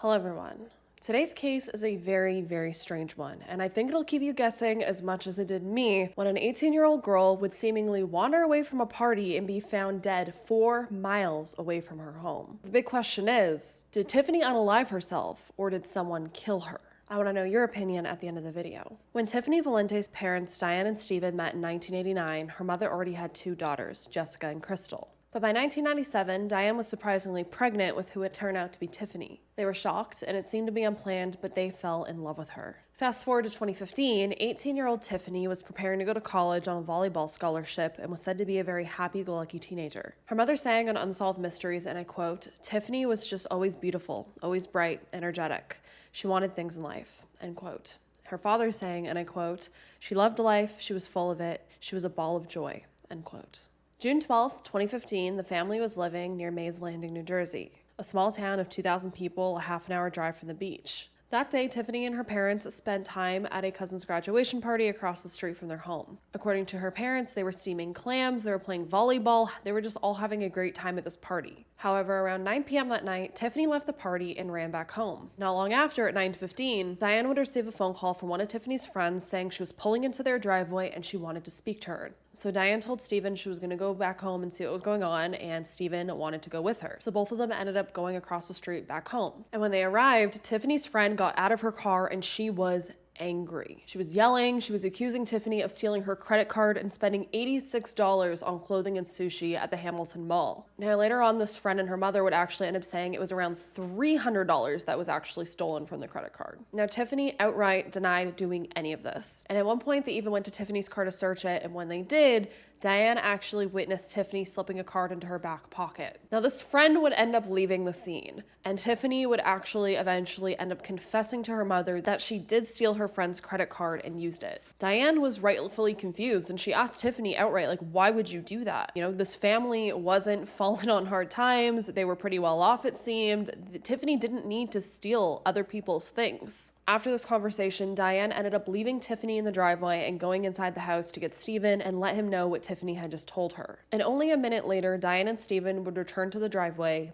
Hello everyone. Today's case is a very, very strange one, and I think it'll keep you guessing as much as it did me when an 18-year-old girl would seemingly wander away from a party and be found dead 4 miles away from her home. The big question is, did Tiffany unalive herself, or did someone kill her? I want to know your opinion at the end of the video. When Tiffany Valante's parents, Diane and Stephen, met in 1989, her mother already had 2 daughters, Jessica and Crystal. But by 1997, Diane was surprisingly pregnant with who would turn out to be Tiffany. They were shocked, and it seemed to be unplanned, but they fell in love with her. Fast forward to 2015, 18-year-old Tiffany was preparing to go to college on a volleyball scholarship and was said to be a very happy-go-lucky teenager. Her mother sang on Unsolved Mysteries, and I quote, "Tiffany was just always beautiful, always bright, energetic. She wanted things in life," end quote. Her father sang, and I quote, "She loved life, she was full of it, she was a ball of joy," end quote. June 12, 2015, the family was living near Mays Landing, New Jersey, a small town of 2,000 people, a half-an-hour drive from the beach. That day, Tiffany and her parents spent time at a cousin's graduation party across the street from their home. According to her parents, they were steaming clams, they were playing volleyball, they were just all having a great time at this party. However, around 9 p.m. that night, Tiffany left the party and ran back home. Not long after, at 9:15, Diane would receive a phone call from one of Tiffany's friends saying she was pulling into their driveway and she wanted to speak to her. So Diane told Stephen she was going to go back home and see what was going on, and Stephen wanted to go with her. So both of them ended up going across the street back home. And when they arrived, Tiffany's friend got out of her car and she was angry. She was yelling, she was accusing Tiffany of stealing her credit card and spending $86 on clothing and sushi at the Hamilton Mall. Now later on, this friend and her mother would actually end up saying it was around $300 that was actually stolen from the credit card. Now Tiffany outright denied doing any of this. And at one point they even went to Tiffany's car to search it, and when they did, Diane actually witnessed Tiffany slipping a card into her back pocket. Now this friend would end up leaving the scene, and Tiffany would actually eventually end up confessing to her mother that she did steal her friend's credit card and used it. Diane was rightfully confused, and she asked Tiffany outright, like, why would you do that? You know, this family wasn't falling on hard times, they were pretty well off it seemed. Tiffany didn't need to steal other people's things. After this conversation, Diane ended up leaving Tiffany in the driveway and going inside the house to get Stephen and let him know what Tiffany had just told her. And only a minute later, Diane and Stephen would return to the driveway,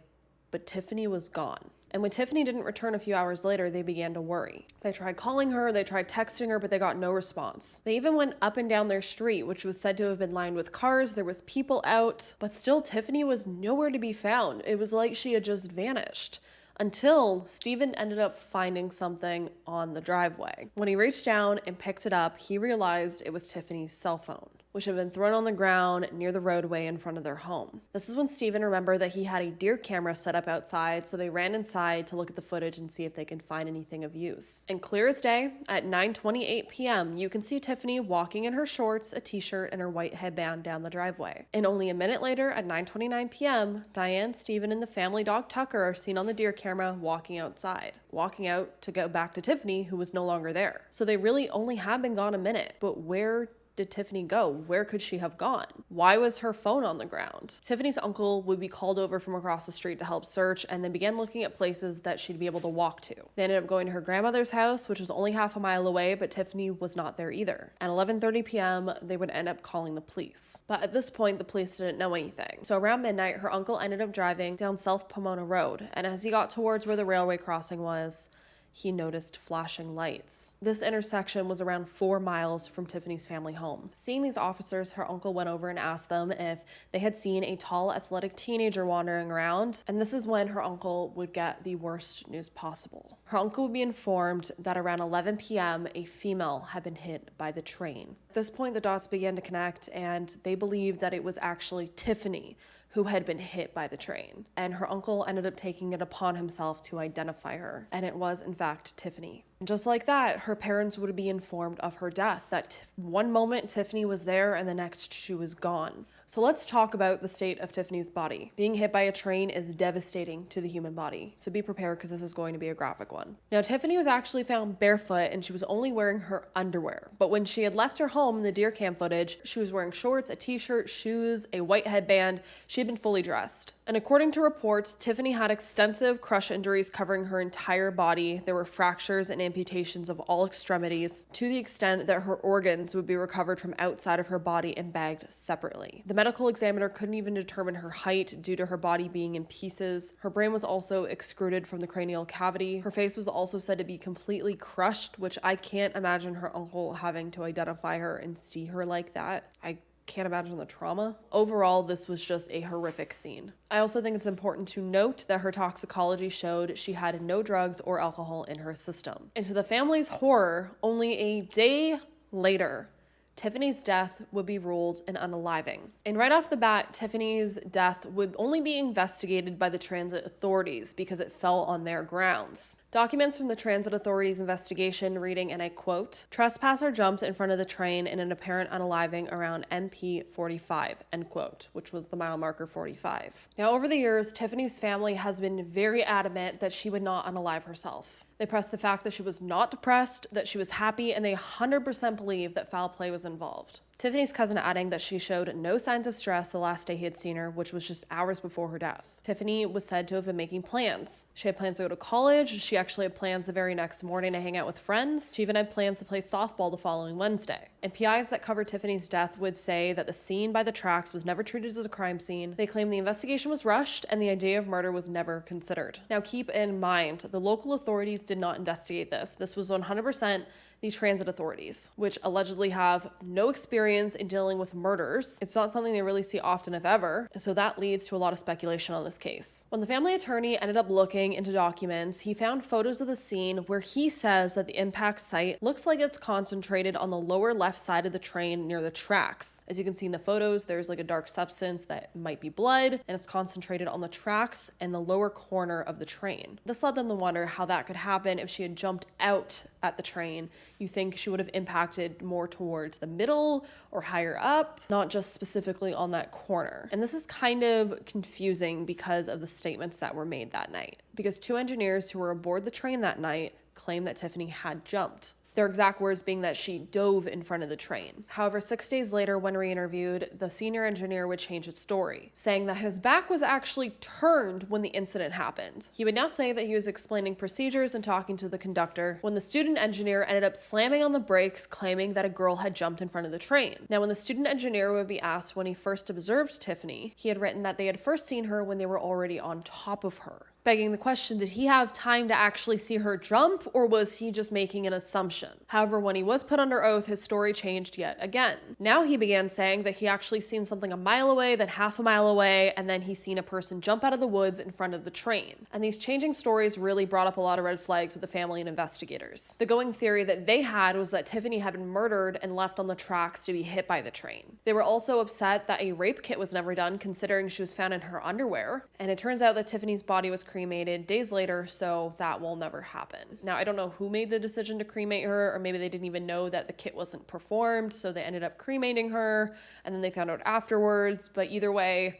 but Tiffany was gone. And when Tiffany didn't return a few hours later, they began to worry. They tried calling her, they tried texting her, but they got no response. They even went up and down their street, which was said to have been lined with cars. There was people out, but still Tiffany was nowhere to be found. It was like she had just vanished. Until Stephen ended up finding something on the driveway. When he reached down and picked it up, he realized it was Tiffany's cell phone, which had been thrown on the ground near the roadway in front of their home. This is when Stephen remembered that he had a deer camera set up outside, so they ran inside to look at the footage and see if they could find anything of use. And clear as day, at 9:28 p.m., you can see Tiffany walking in her shorts, a t-shirt, and her white headband down the driveway. And only a minute later, at 9:29 p.m., Diane, Stephen, and the family dog Tucker are seen on the deer camera walking outside, walking out to go back to Tiffany, who was no longer there. So they really only had been gone a minute, but where did Tiffany go? Where could she have gone? Why was her phone on the ground? Tiffany's uncle would be called over from across the street to help search, and then began looking at places that she'd be able to walk to. They ended up going to her grandmother's house, which was only half a mile away, but Tiffany was not there either. At 11:30 p.m., they would end up calling the police. But at this point, the police didn't know anything. So around midnight, her uncle ended up driving down South Pomona Road, and as he got towards where the railway crossing was, he noticed flashing lights. This intersection was around 4 miles from Tiffany's family home. Seeing these officers, her uncle went over and asked them if they had seen a tall, athletic teenager wandering around, and this is when her uncle would get the worst news possible. Her uncle would be informed that around 11 p.m., a female had been hit by the train. At this point, the dots began to connect, and they believed that it was actually Tiffany who had been hit by the train. And her uncle ended up taking it upon himself to identify her. And it was, in fact, Tiffany. And just like that, her parents would be informed of her death, that one moment Tiffany was there and the next she was gone. So let's talk about the state of Tiffany's body. Being hit by a train is devastating to the human body, so be prepared because this is going to be a graphic one. Now, Tiffany was actually found barefoot and she was only wearing her underwear, but when she had left her home in the deer cam footage, she was wearing shorts, a t-shirt, shoes, a white headband. She had been fully dressed. And according to reports, Tiffany had extensive crush injuries covering her entire body. There were fractures and amputations of all extremities, to the extent that her organs would be recovered from outside of her body and bagged separately. The medical examiner couldn't even determine her height due to her body being in pieces. Her brain was also excreted from the cranial cavity. Her face was also said to be completely crushed, which I can't imagine her uncle having to identify her and see her like that. I can't imagine the trauma. Overall, this was just a horrific scene. I also think it's important to note that her toxicology showed she had no drugs or alcohol in her system. And to the family's horror, only a day later, Tiffany's death would be ruled an unaliving. And right off the bat, Tiffany's death would only be investigated by the transit authorities because it fell on their grounds. Documents from the transit authorities' investigation reading, and I quote, "Trespasser jumped in front of the train in an apparent unaliving around MP 45, end quote, which was the mile marker 45. Now, over the years, Tiffany's family has been very adamant that she would not unalive herself. They pressed the fact that she was not depressed, that she was happy, and they 100% believe that foul play was involved. Tiffany's cousin adding that she showed no signs of stress the last day he had seen her, which was just hours before her death. Tiffany was said to have been making plans. She had plans to go to college. She actually had plans the very next morning to hang out with friends. She even had plans to play softball the following Wednesday. And PIs that covered Tiffany's death would say that the scene by the tracks was never treated as a crime scene. They claimed the investigation was rushed and the idea of murder was never considered. Now keep in mind, the local authorities did not investigate this. This was 100% the transit authorities, which allegedly have no experience in dealing with murders. It's not something they really see often, if ever, so that leads to a lot of speculation on this case. When the family attorney ended up looking into documents, he found photos of the scene where he says that the impact site looks like it's concentrated on the lower left side of the train near the tracks. As you can see in the photos, there's like a dark substance that might be blood, and it's concentrated on the tracks and the lower corner of the train. This led them to wonder how that could happen if she had jumped out at the train. You think she would have impacted more towards the middle or higher up, not just specifically on that corner. And this is kind of confusing because of the statements that were made that night, because two engineers who were aboard the train that night claim that Tiffany had jumped. Their exact words being that she dove in front of the train. However, 6 days later, when re-interviewed, the senior engineer would change his story, saying that his back was actually turned when the incident happened. He would now say that he was explaining procedures and talking to the conductor when the student engineer ended up slamming on the brakes, claiming that a girl had jumped in front of the train. Now, when the student engineer would be asked when he first observed Tiffany, he had written that they had first seen her when they were already on top of her. Begging the question, did he have time to actually see her jump, or was he just making an assumption? However, when he was put under oath, his story changed yet again. Now he began saying that he actually seen something a mile away, then half a mile away, and then he seen a person jump out of the woods in front of the train. And these changing stories really brought up a lot of red flags with the family and investigators. The going theory that they had was that Tiffany had been murdered and left on the tracks to be hit by the train. They were also upset that a rape kit was never done, considering she was found in her underwear. And it turns out that Tiffany's body was cremated days later, so that will never happen. Now, I don't know who made the decision to cremate her, or maybe they didn't even know that the kit wasn't performed, so they ended up cremating her, and then they found out afterwards, but either way,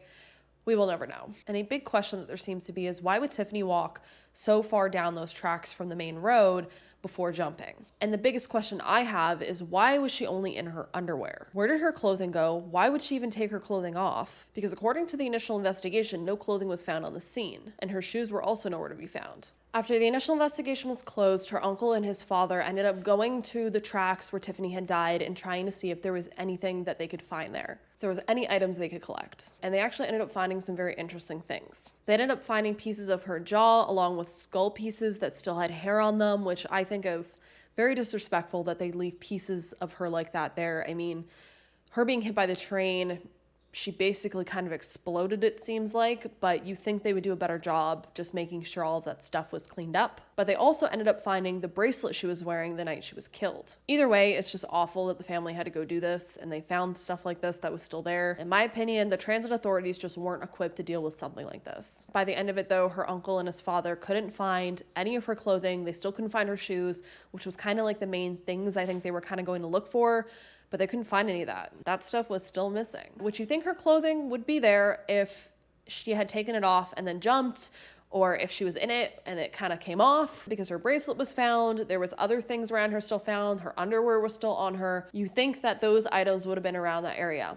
we will never know. And a big question that there seems to be is, why would Tiffany walk so far down those tracks from the main road before jumping? And the biggest question I have is, why was she only in her underwear? Where did her clothing go? Why would she even take her clothing off? Because according to the initial investigation, no clothing was found on the scene, and her shoes were also nowhere to be found. After the initial investigation was closed, her uncle and his father ended up going to the tracks where Tiffany had died and trying to see if there was anything that they could find there, if there was any items they could collect. And they actually ended up finding some very interesting things. They ended up finding pieces of her jaw along with skull pieces that still had hair on them, which I think is very disrespectful that they leave pieces of her like that there. I mean, her being hit by the train, she basically kind of exploded, it seems like, but you think they would do a better job just making sure all of that stuff was cleaned up. But they also ended up finding the bracelet she was wearing the night she was killed. Either way, it's just awful that the family had to go do this, and they found stuff like this that was still there. In my opinion, the transit authorities just weren't equipped to deal with something like this. By the end of it, though, her uncle and his father couldn't find any of her clothing. They still couldn't find her shoes, which was kind of like the main things I think they were kind of going to look for. But they couldn't find any of that. That stuff was still missing. Would you think her clothing would be there if she had taken it off and then jumped, or if she was in it and it kind of came off? Because her bracelet was found, there was other things around her still found, her underwear was still on her. You think that those items would have been around that area.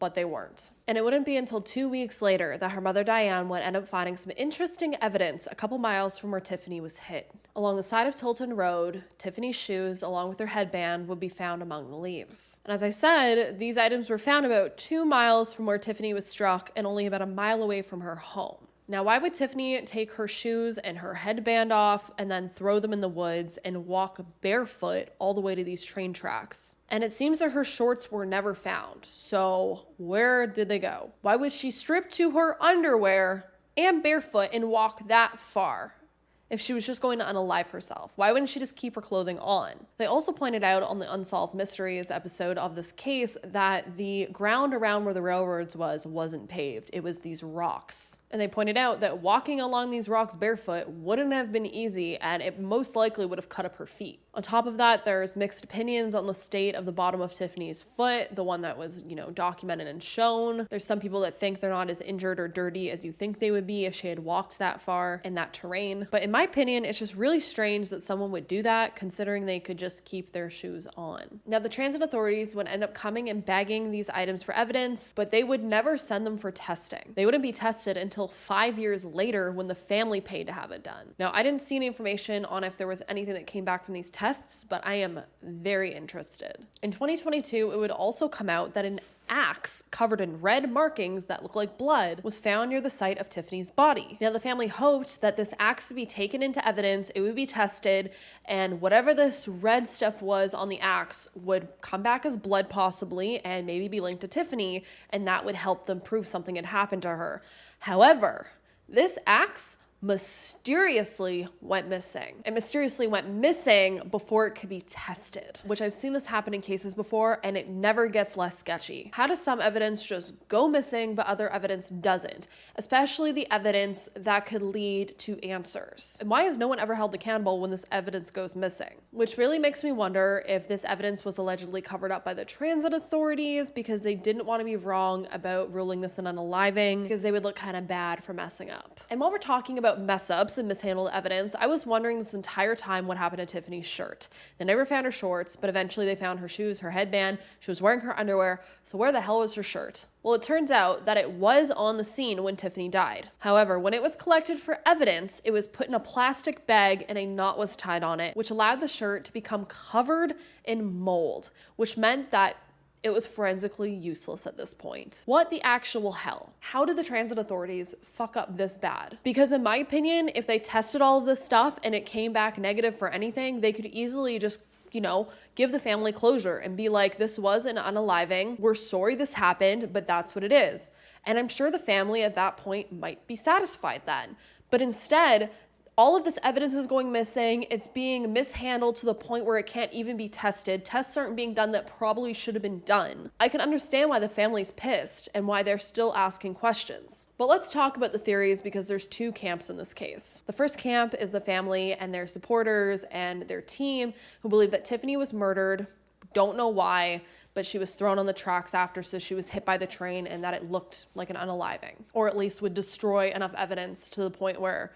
but they weren't. And it wouldn't be until 2 weeks later that her mother Diane would end up finding some interesting evidence a couple miles from where Tiffany was hit. Along the side of Tilton Road, Tiffany's shoes, along with her headband, would be found among the leaves. And as I said, these items were found about 2 miles from where Tiffany was struck and only about a mile away from her home. Now, why would Tiffany take her shoes and her headband off and then throw them in the woods and walk barefoot all the way to these train tracks? And it seems that her shorts were never found. So where did they go? Why would she strip to her underwear and barefoot and walk that far if she was just going to unalive herself? Why wouldn't she just keep her clothing on? They also pointed out on the Unsolved Mysteries episode of this case that the ground around where the railroads wasn't paved. It was these rocks. And they pointed out that walking along these rocks barefoot wouldn't have been easy, and it most likely would have cut up her feet. On top of that, there's mixed opinions on the state of the bottom of Tiffany's foot, the one that was, documented and shown. There's some people that think they're not as injured or dirty as you think they would be if she had walked that far in that terrain. But in my opinion, it's just really strange that someone would do that, considering they could just keep their shoes on. Now, the transit authorities would end up coming and bagging these items for evidence, but they would never send them for testing. They wouldn't be tested until 5 years later when the family paid to have it done. Now, I didn't see any information on if there was anything that came back from these tests, but I am very interested. In 2022, it would also come out that an axe covered in red markings that look like blood was found near the site of Tiffany's body. Now, the family hoped that this axe would be taken into evidence, it would be tested, and whatever this red stuff was on the axe would come back as blood possibly and maybe be linked to Tiffany, and that would help them prove something had happened to her. However, this axe mysteriously went missing. It mysteriously went missing before it could be tested, which I've seen this happen in cases before, and it never gets less sketchy. How does some evidence just go missing but other evidence doesn't? Especially the evidence that could lead to answers. And why is no one ever held accountable when this evidence goes missing? Which really makes me wonder if this evidence was allegedly covered up by the transit authorities because they didn't want to be wrong about ruling this an unaliving, because they would look kind of bad for messing up. And while we're talking about mess ups and mishandled evidence, I was wondering this entire time what happened to Tiffany's shirt. They never found her shorts, but eventually they found her shoes, her headband. She was wearing her underwear, so where the hell was her shirt? Well, it turns out that it was on the scene when Tiffany died. However, when it was collected for evidence, it was put in a plastic bag and a knot was tied on it, which allowed the shirt to become covered in mold, which meant that it was forensically useless at this point. What the actual hell? How did the transit authorities fuck up this bad? Because in my opinion, if they tested all of this stuff and it came back negative for anything, they could easily just give the family closure and be like, this was an unaliving. We're sorry this happened, but that's what it is. And I'm sure the family at that point might be satisfied then. But instead, all of this evidence is going missing. It's being mishandled to the point where it can't even be tested. Tests aren't being done that probably should have been done. I can understand why the family's pissed and why they're still asking questions. But let's talk about the theories, because there's two camps in this case. The first camp is the family and their supporters and their team who believe that Tiffany was murdered. Don't know why, but she was thrown on the tracks after, so she was hit by the train, and that it looked like an unaliving, or at least would destroy enough evidence to the point where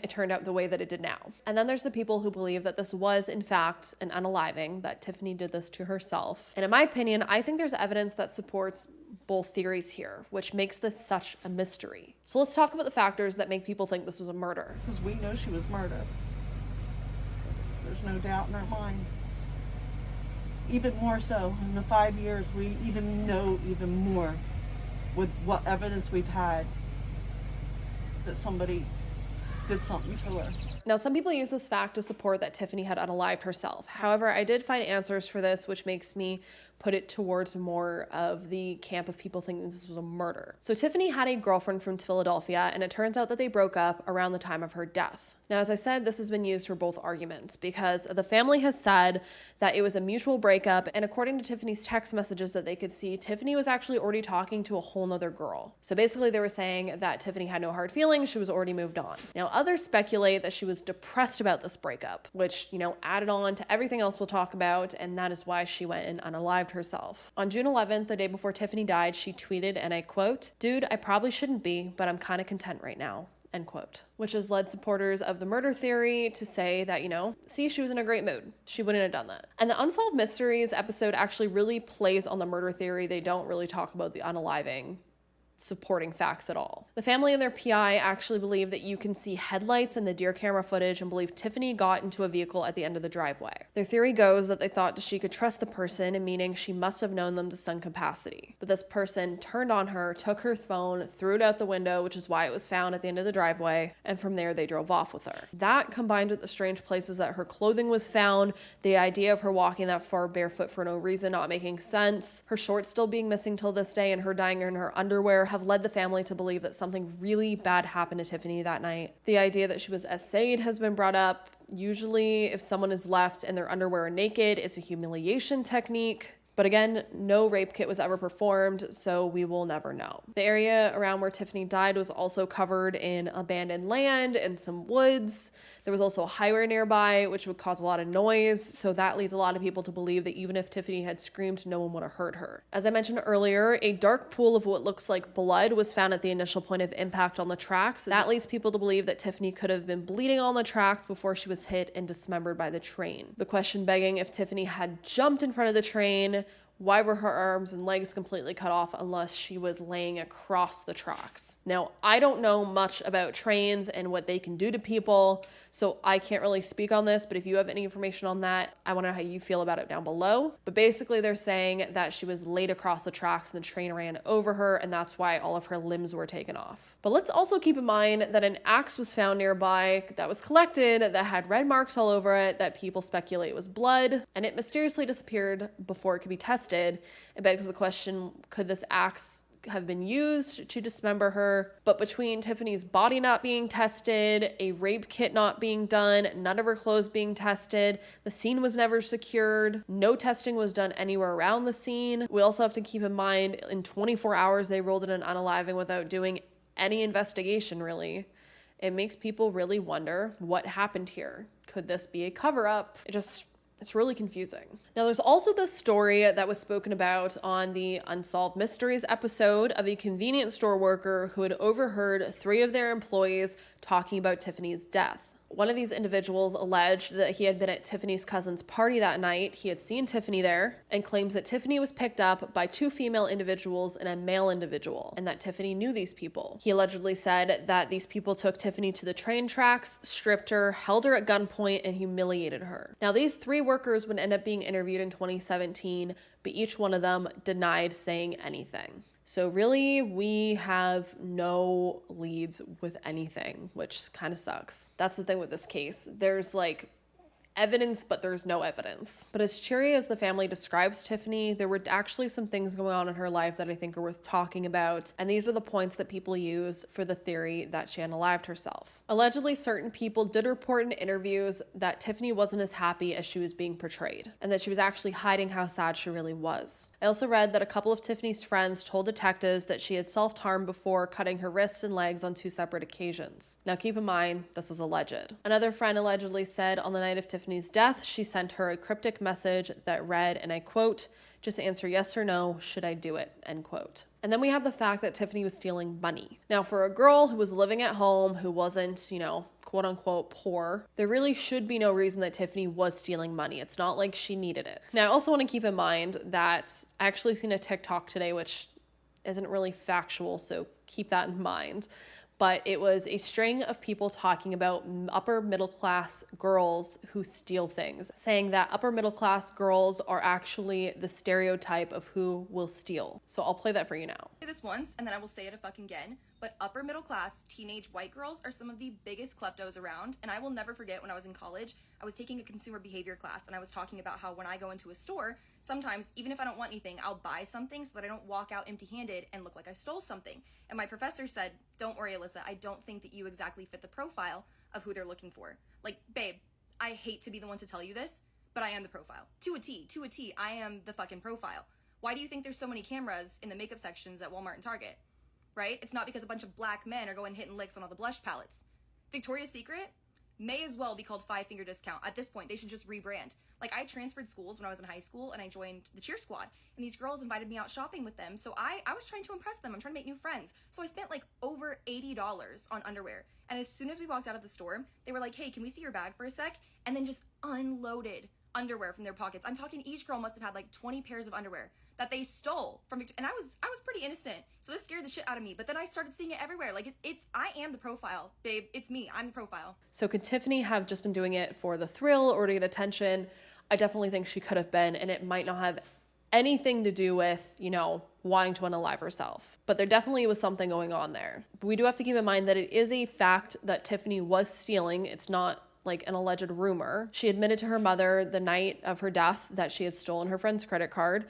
it turned out the way that it did now. And then there's the people who believe that this was in fact an unaliving, that Tiffany did this to herself. And in my opinion, I think there's evidence that supports both theories here, which makes this such a mystery. So let's talk about the factors that make people think this was a murder. Because we know she was murdered. There's no doubt in our mind. Even more so, in the 5 years, we even know even more with what evidence we've had that somebody did something to her. Now, some people use this fact to support that Tiffany had unalived herself. However, I did find answers for this, which makes me put it towards more of the camp of people thinking this was a murder. So Tiffany had a girlfriend from Philadelphia, and it turns out that they broke up around the time of her death. Now, as I said, this has been used for both arguments because the family has said that it was a mutual breakup, and according to Tiffany's text messages that they could see, Tiffany was actually already talking to a whole nother girl. So basically they were saying that Tiffany had no hard feelings, she was already moved on. Now, others speculate that she was depressed about this breakup, which, added on to everything else we'll talk about, and that is why she went and unalived herself. On June 11th, the day before Tiffany died, she tweeted, and I quote, "Dude, I probably shouldn't be, but I'm kind of content right now." end quote. Which has led supporters of the murder theory to say that, see, she was in a great mood. She wouldn't have done that. And the Unsolved Mysteries episode actually really plays on the murder theory. They don't really talk about the unaliving supporting facts at all. The family and their PI actually believe that you can see headlights in the deer camera footage and believe Tiffany got into a vehicle at the end of the driveway. Their theory goes that they thought she could trust the person, meaning she must have known them to some capacity. But this person turned on her, took her phone, threw it out the window, which is why it was found at the end of the driveway, and from there they drove off with her. That, combined with the strange places that her clothing was found, the idea of her walking that far barefoot for no reason not making sense, her shorts still being missing till this day, and her dying in her underwear, have led the family to believe that something really bad happened to Tiffany that night. The idea that she was essayed has been brought up. Usually, if someone is left in their underwear naked, it's a humiliation technique. But again, no rape kit was ever performed, so we will never know. The area around where Tiffany died was also covered in abandoned land and some woods. There was also a highway nearby, which would cause a lot of noise, so that leads a lot of people to believe that even if Tiffany had screamed, no one would have heard her. As I mentioned earlier, a dark pool of what looks like blood was found at the initial point of impact on the tracks. That leads people to believe that Tiffany could have been bleeding on the tracks before she was hit and dismembered by the train. The question begging, if Tiffany had jumped in front of the train, why were her arms and legs completely cut off unless she was laying across the tracks? Now, I don't know much about trains and what they can do to people, so I can't really speak on this, but if you have any information on that, I want to know how you feel about it down below. But basically, they're saying that she was laid across the tracks and the train ran over her, and that's why all of her limbs were taken off. But let's also keep in mind that an axe was found nearby that was collected that had red marks all over it that people speculate was blood, and it mysteriously disappeared before it could be tested. It begs the question, could this axe have been used to dismember her? But between Tiffany's body not being tested, a rape kit not being done, none of her clothes being tested, the scene was never secured, no testing was done anywhere around the scene. We also have to keep in mind, in 24 hours, they ruled it an unaliving without doing any investigation, really. It makes people really wonder what happened here. Could this be a cover-up? It's really confusing. Now, there's also this story that was spoken about on the Unsolved Mysteries episode of a convenience store worker who had overheard 3 of their employees talking about Tiffany's death. One of these individuals alleged that he had been at Tiffany's cousin's party that night, he had seen Tiffany there, and claims that Tiffany was picked up by 2 female individuals and a male individual, and that Tiffany knew these people. He allegedly said that these people took Tiffany to the train tracks, stripped her, held her at gunpoint, and humiliated her. Now, these 3 workers would end up being interviewed in 2017, but each one of them denied saying anything. So really, we have no leads with anything, which kind of sucks. That's the thing with this case. There's evidence, but there's no evidence. But as cheery as the family describes Tiffany, there were actually some things going on in her life that I think are worth talking about. And these are the points that people use for the theory that she unalived herself. Allegedly, certain people did report in interviews that Tiffany wasn't as happy as she was being portrayed, and that she was actually hiding how sad she really was. I also read that a couple of Tiffany's friends told detectives that she had self-harmed before, cutting her wrists and legs on 2 separate occasions. Now keep in mind, this is alleged. Another friend allegedly said on the night of Tiffany's death, she sent her a cryptic message that read, and I quote, "Just answer yes or no, should I do it?" end quote. And then we have the fact that Tiffany was stealing money. Now, for a girl who was living at home, who wasn't, quote unquote poor, there really should be no reason that Tiffany was stealing money. It's not like she needed it. Now, I also want to keep in mind that I actually seen a TikTok today, which isn't really factual, so keep that in mind. But it was a string of people talking about upper middle class girls who steal things, saying that upper middle class girls are actually the stereotype of who will steal. So I'll play that for you now. Say this once and then I will say it a fucking again, but upper middle class teenage white girls are some of the biggest kleptos around. And I will never forget when I was in college, I was taking a consumer behavior class and I was talking about how when I go into a store, sometimes even if I don't want anything, I'll buy something so that I don't walk out empty-handed and look like I stole something. And my professor said, "Don't worry, Alyssa, I don't think that you exactly fit the profile of who they're looking for." Like, babe, I hate to be the one to tell you this, but I am the profile. To a T, I am the fucking profile. Why do you think there's so many cameras in the makeup sections at Walmart and Target? Right? It's not because a bunch of black men are going hitting licks on all the blush palettes. Victoria's Secret, may as well be called Five Finger Discount. At this point, they should just rebrand. Like, I transferred schools when I was in high school and I joined the cheer squad, and these girls invited me out shopping with them. So I was trying to impress them. I'm trying to make new friends. So I spent like over $80 on underwear. And as soon as we walked out of the store, they were like, hey, can we see your bag for a sec? And then just unloaded underwear from their pockets. I'm talking each girl must have had like 20 pairs of underwear that they stole from, and I was pretty innocent, so this scared the shit out of me. But then I started seeing it everywhere. Like, I am the profile, babe. It's me. I'm the profile. So could Tiffany have just been doing it for the thrill or to get attention? I definitely think she could have been, and it might not have anything to do with, you know, wanting to unalive herself. But there definitely was something going on there. But we do have to keep in mind that it is a fact that Tiffany was stealing. It's not like an alleged rumor. She admitted to her mother the night of her death that she had stolen her friend's credit card.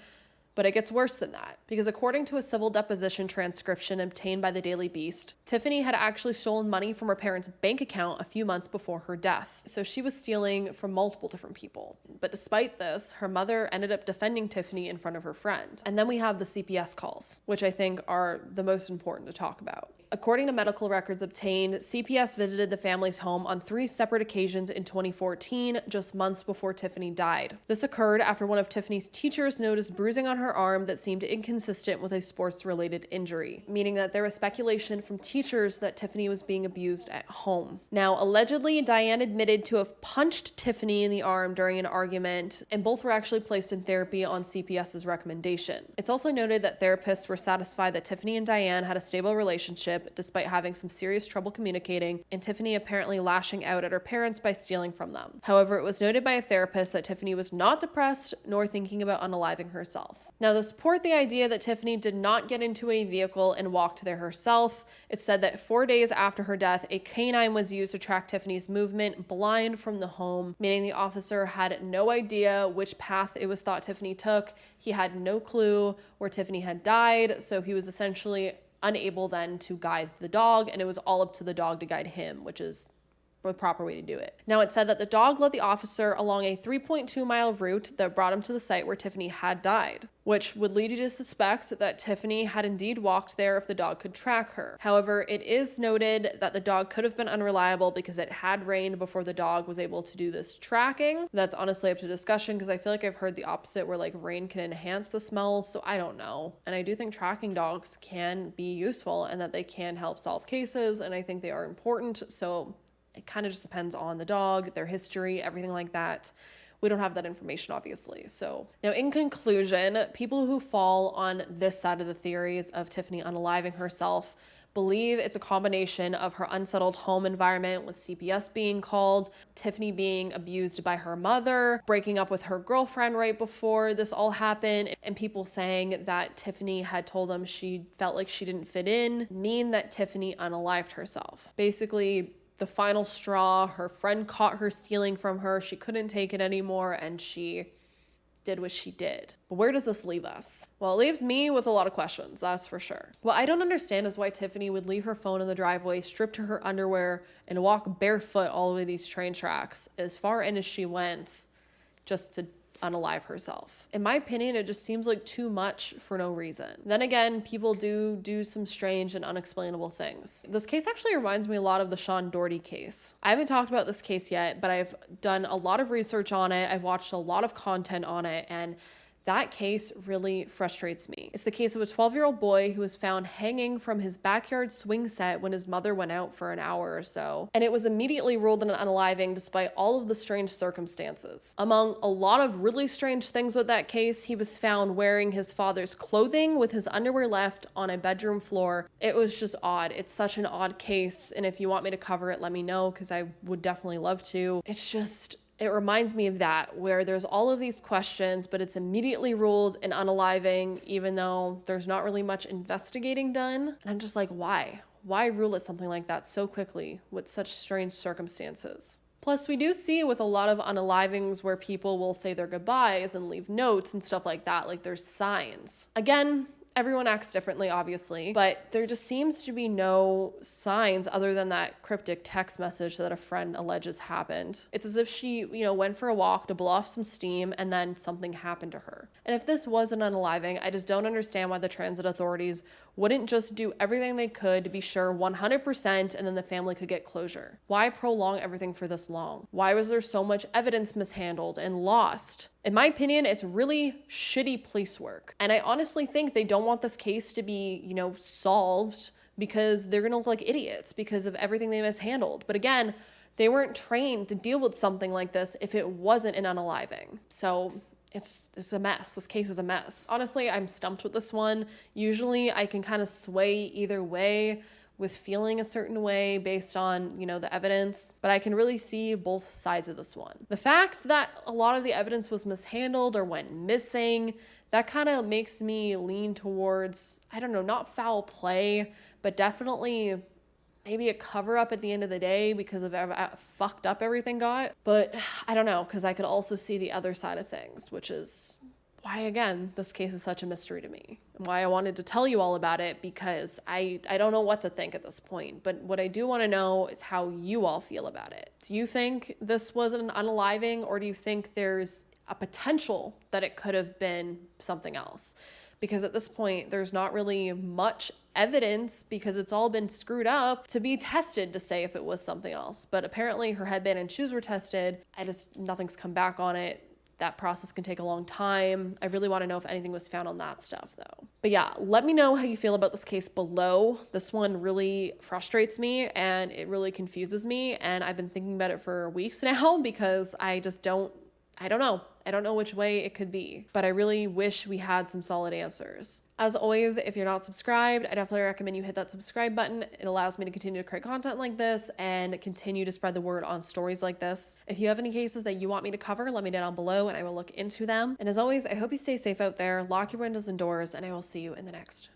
But it gets worse than that, because according to a civil deposition transcription obtained by the Daily Beast, Tiffany had actually stolen money from her parents' bank account a few months before her death. So she was stealing from multiple different people. But despite this, her mother ended up defending Tiffany in front of her friend. And then we have the CPS calls, which I think are the most important to talk about. According to medical records obtained, CPS visited the family's home on 3 separate occasions in 2014, just months before Tiffany died. This occurred after one of Tiffany's teachers noticed bruising on her arm that seemed inconsistent with a sports-related injury, meaning that there was speculation from teachers that Tiffany was being abused at home. Now, allegedly, Diane admitted to have punched Tiffany in the arm during an argument, and both were actually placed in therapy on CPS's recommendation. It's also noted that therapists were satisfied that Tiffany and Diane had a stable relationship despite having some serious trouble communicating, and Tiffany apparently lashing out at her parents by stealing from them. However, it was noted by a therapist that Tiffany was not depressed nor thinking about unaliving herself. Now, to support the idea that Tiffany did not get into a vehicle and walked there herself, it's said that 4 days after her death, a canine was used to track Tiffany's movement blind from the home, meaning the officer had no idea which path it was thought Tiffany took. He had no clue where Tiffany had died, so he was essentially unable then to guide the dog, and it was all up to the dog to guide him, which is the proper way to do it. Now, it said that the dog led the officer along a 3.2-mile route that brought him to the site where Tiffany had died, which would lead you to suspect that Tiffany had indeed walked there if the dog could track her. However, it is noted that the dog could have been unreliable because it had rained before the dog was able to do this tracking. That's honestly up to discussion, because I feel like I've heard the opposite, where like rain can enhance the smell, so I don't know. And I do think tracking dogs can be useful and that they can help solve cases, and I think they are important, so it kind of just depends on the dog, their history, everything like that. We don't have that information, obviously. So now, in conclusion, people who fall on this side of the theories of Tiffany unaliving herself believe it's a combination of her unsettled home environment with CPS being called, Tiffany being abused by her mother, breaking up with her girlfriend right before this all happened, and people saying that Tiffany had told them she felt like she didn't fit in, mean that Tiffany unalived herself. Basically, the final straw, her friend caught her stealing from her, she couldn't take it anymore, and she did what she did. But where does this leave us? Well, it leaves me with a lot of questions, that's for sure. What I don't understand is why Tiffany would leave her phone in the driveway, strip to her underwear, and walk barefoot all the way these train tracks as far in as she went just to unalive herself. In my opinion, it just seems like too much for no reason. Then again, people do some strange and unexplainable things. This case actually reminds me a lot of the Sean Doherty case. I haven't talked about this case yet, but I've done a lot of research on it. I've watched a lot of content on it, and that case really frustrates me. It's the case of a 12-year-old boy who was found hanging from his backyard swing set when his mother went out for an hour or so, and it was immediately ruled an unaliving despite all of the strange circumstances. Among a lot of really strange things with that case, he was found wearing his father's clothing with his underwear left on a bedroom floor. It was just odd. It's such an odd case, and if you want me to cover it, let me know, because I would definitely love to. It reminds me of that, where there's all of these questions, but it's immediately ruled an unaliving, even though there's not really much investigating done. And I'm just like, why? Why rule it something like that so quickly with such strange circumstances? Plus, we do see with a lot of unalivings where people will say their goodbyes and leave notes and stuff like that, like there's signs. Again, Everyone acts differently, obviously, but there just seems to be no signs other than that cryptic text message that a friend alleges happened. It's as if she, went for a walk to blow off some steam and then something happened to her. And if this was an unaliving, I just don't understand why the transit authorities wouldn't just do everything they could to be sure 100% and then the family could get closure. Why prolong everything for this long? Why was there so much evidence mishandled and lost? In my opinion, it's really shitty police work. And I honestly think they don't want this case to be, solved because they're gonna look like idiots because of everything they mishandled. But again, they weren't trained to deal with something like this if it wasn't an unaliving. So it's a mess. This case is a mess. Honestly, I'm stumped with this one. Usually I can kind of sway either way with feeling a certain way based on, the evidence, but I can really see both sides of this one. The fact that a lot of the evidence was mishandled or went missing, that kind of makes me lean towards, I don't know, not foul play, but definitely maybe a cover up at the end of the day because of how fucked up everything got. But I don't know, because I could also see the other side of things, which is why, again, this case is such a mystery to me. And why I wanted to tell you all about it, because I don't know what to think at this point. But what I do want to know is how you all feel about it. Do you think this was an unaliving, or do you think there's a potential that it could have been something else? Because at this point, there's not really much evidence because it's all been screwed up to be tested to say if it was something else. But apparently her headband and shoes were tested. Nothing's come back on it. That process can take a long time. I really want to know if anything was found on that stuff though. But yeah, let me know how you feel about this case below. This one really frustrates me and it really confuses me. And I've been thinking about it for weeks now because I don't know. I don't know which way it could be, but I really wish we had some solid answers. As always, if you're not subscribed, I definitely recommend you hit that subscribe button. It allows me to continue to create content like this and continue to spread the word on stories like this. If you have any cases that you want me to cover, let me know down below and I will look into them. And as always, I hope you stay safe out there, lock your windows and doors, and I will see you in the next